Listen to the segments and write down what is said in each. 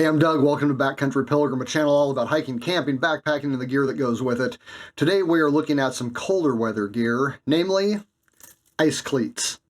Hey, I'm Doug. Welcome to Backcountry Pilgrim, a channel all about hiking, camping, backpacking, and the gear that goes with it. Today we are looking at some colder weather gear, namely ice cleats.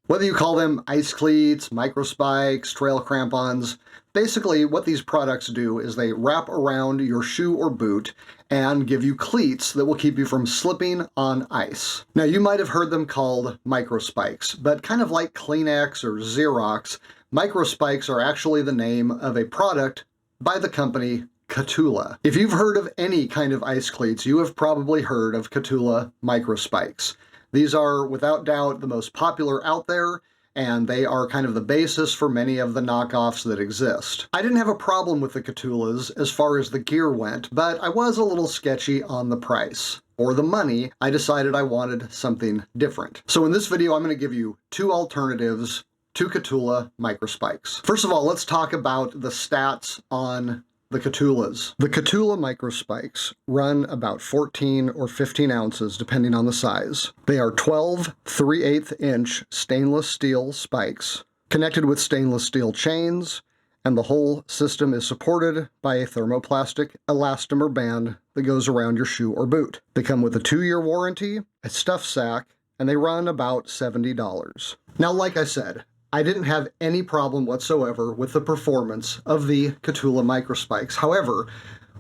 Whether you call them ice cleats, microspikes, trail crampons, basically what these products do is they wrap around your shoe or boot and give you cleats that will keep you from slipping on ice. Now, you might have heard them called microspikes, but kind of like Kleenex or Xerox, microspikes are actually the name of a product by the company Kahtoola. If you've heard of any kind of ice cleats, you have probably heard of Kahtoola microspikes. These are, without doubt, the most popular out there, and they are kind of the basis for many of the knockoffs that exist. I didn't have a problem with the Kahtoolas as far as the gear went, but I was a little sketchy on the price. For the money, I decided I wanted something different. So in this video, I'm going to give you two alternatives to Kahtoola microspikes. First of all, let's talk about the stats on the Kahtoolas. The Kahtoola microspikes run about 14 or 15 ounces depending on the size. They are 12 3/8 inch stainless steel spikes connected with stainless steel chains, and the whole system is supported by a thermoplastic elastomer band that goes around your shoe or boot. They come with a 2-year warranty, a stuff sack, and they run about $70. Now, like I said, I didn't have any problem whatsoever with the performance of the Kahtoola microspikes. However,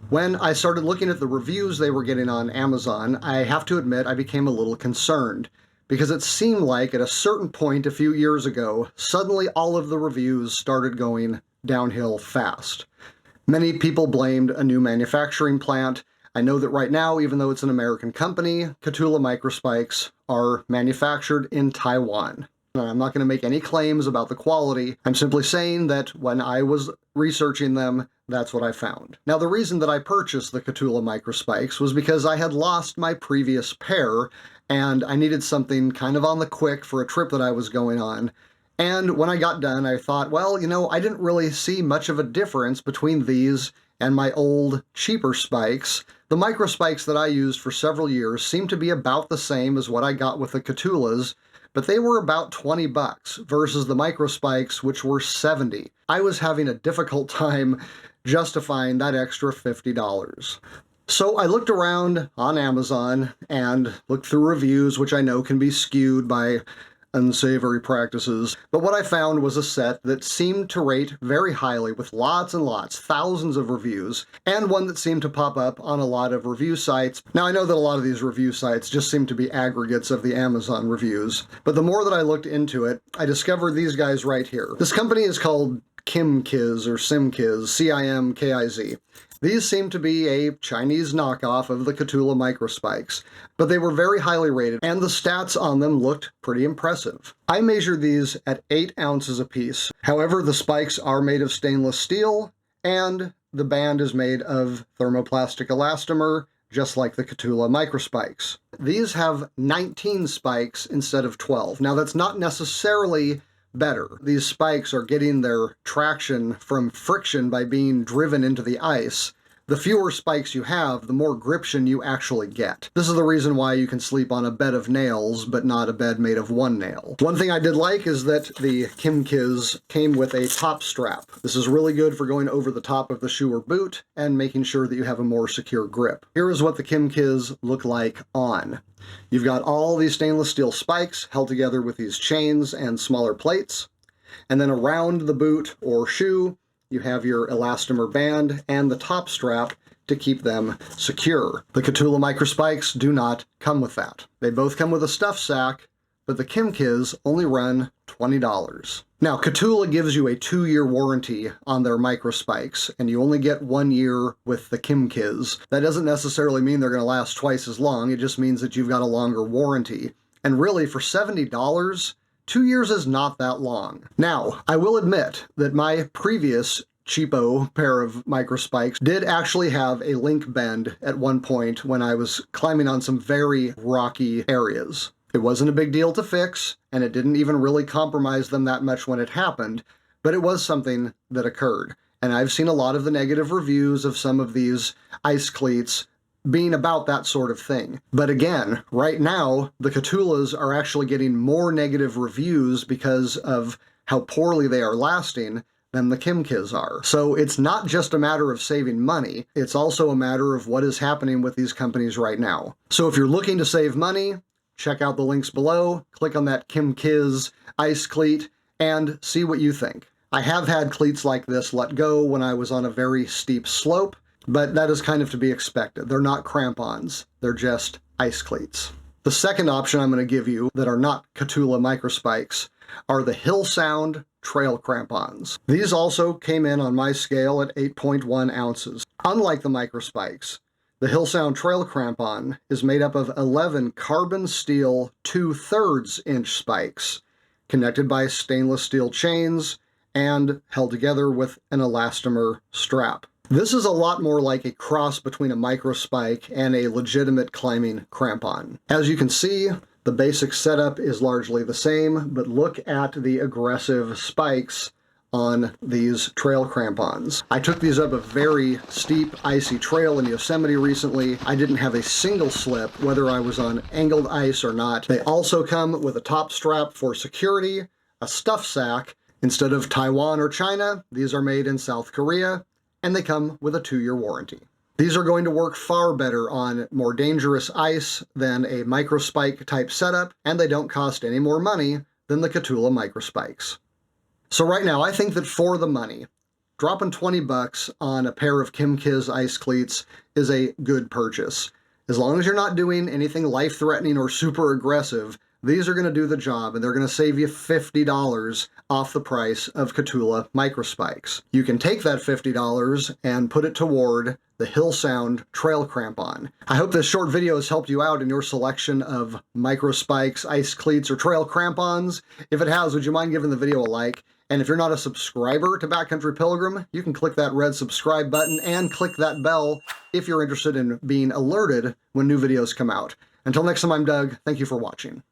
when I started looking at the reviews they were getting on Amazon, I have to admit I became a little concerned, because it seemed like at a certain point a few years ago, suddenly all of the reviews started going downhill fast. Many people blamed a new manufacturing plant. I know that right now, even though it's an American company, Kahtoola microspikes are manufactured in Taiwan. I'm not going to make any claims about the quality. I'm simply saying that when I was researching them, that's what I found. Now, the reason that I purchased the Kahtoola microspikes was because I had lost my previous pair, and I needed something kind of on the quick for a trip that I was going on. And when I got done, I thought, well, you know, I didn't really see much of a difference between these and my old, cheaper spikes. The microspikes that I used for several years seemed to be about the same as what I got with the Kahtoolas, but they were about $20 versus the microspikes, which were $70. I was having a difficult time justifying that extra $50. So I looked around on Amazon and looked through reviews, which I know can be skewed by unsavory practices, but what I found was a set that seemed to rate very highly with lots and lots, thousands of reviews, and one that seemed to pop up on a lot of review sites. Now, I know that a lot of these review sites just seem to be aggregates of the Amazon reviews, but the more that I looked into it, I discovered these guys right here. This company is called Cimkiz or Cimkiz, C-I-M-K-I-Z. These seem to be a Chinese knockoff of the Kahtoola microspikes, but they were very highly rated, and the stats on them looked pretty impressive. I measured these at 8 ounces apiece. However, the spikes are made of stainless steel, and the band is made of thermoplastic elastomer, just like the Kahtoola microspikes. These have 19 spikes instead of 12. Now, that's not necessarily better. These spikes are getting their traction from friction by being driven into the ice. The fewer spikes you have, the more gription you actually get. This is the reason why you can sleep on a bed of nails, but not a bed made of one nail. One thing I did like is that the Cimkiz came with a top strap. This is really good for going over the top of the shoe or boot and making sure that you have a more secure grip. Here is what the Cimkiz look like on. You've got all these stainless steel spikes held together with these chains and smaller plates. And then around the boot or shoe, you have your elastomer band and the top strap to keep them secure. The Kahtoola microspikes do not come with that. They both come with a stuff sack, but the Cimkiz only run $20. Now, Kahtoola gives you a 2-year warranty on their microspikes, and you only get 1 year with the Cimkiz. That doesn't necessarily mean they're going to last twice as long. It just means that you've got a longer warranty. And really, for $70, 2 years is not that long. Now, I will admit that my previous cheapo pair of microspikes did actually have a link bend at one point when I was climbing on some very rocky areas. It wasn't a big deal to fix, and it didn't even really compromise them that much when it happened, but it was something that occurred. And I've seen a lot of the negative reviews of some of these ice cleats being about that sort of thing. But again, right now, the Kahtoolas are actually getting more negative reviews because of how poorly they are lasting than the Cimkiz are. So it's not just a matter of saving money, it's also a matter of what is happening with these companies right now. So if you're looking to save money, check out the links below, click on that Cimkiz ice cleat, and see what you think. I have had cleats like this let go when I was on a very steep slope, but that is kind of to be expected. They're not crampons, they're just ice cleats. The second option I'm going to give you that are not Kahtoola microspikes are the Hillsound trail crampons. These also came in on my scale at 8.1 ounces. Unlike the microspikes, the Hillsound trail crampon is made up of 11 carbon steel 2/3 inch spikes connected by stainless steel chains and held together with an elastomer strap. This is a lot more like a cross between a microspike and a legitimate climbing crampon. As you can see, the basic setup is largely the same, but look at the aggressive spikes on these trail crampons. I took these up a very steep, icy trail in Yosemite recently. I didn't have a single slip, whether I was on angled ice or not. They also come with a top strap for security, a stuff sack. Instead of Taiwan or China, these are made in South Korea, and they come with a 2-year warranty. These are going to work far better on more dangerous ice than a microspike type setup, and they don't cost any more money than the Kahtoola microspikes. So right now, I think that for the money, dropping 20 bucks on a pair of Cimkiz ice cleats is a good purchase. As long as you're not doing anything life-threatening or super aggressive, these are going to do the job, and they're going to save you $50 off the price of Kahtoola microspikes. You can take that $50 and put it toward the Hillsound trail crampon. I hope this short video has helped you out in your selection of microspikes, ice cleats, or trail crampons. If it has, would you mind giving the video a like? And if you're not a subscriber to Backcountry Pilgrim, you can click that red subscribe button and click that bell if you're interested in being alerted when new videos come out. Until next time, I'm Doug. Thank you for watching.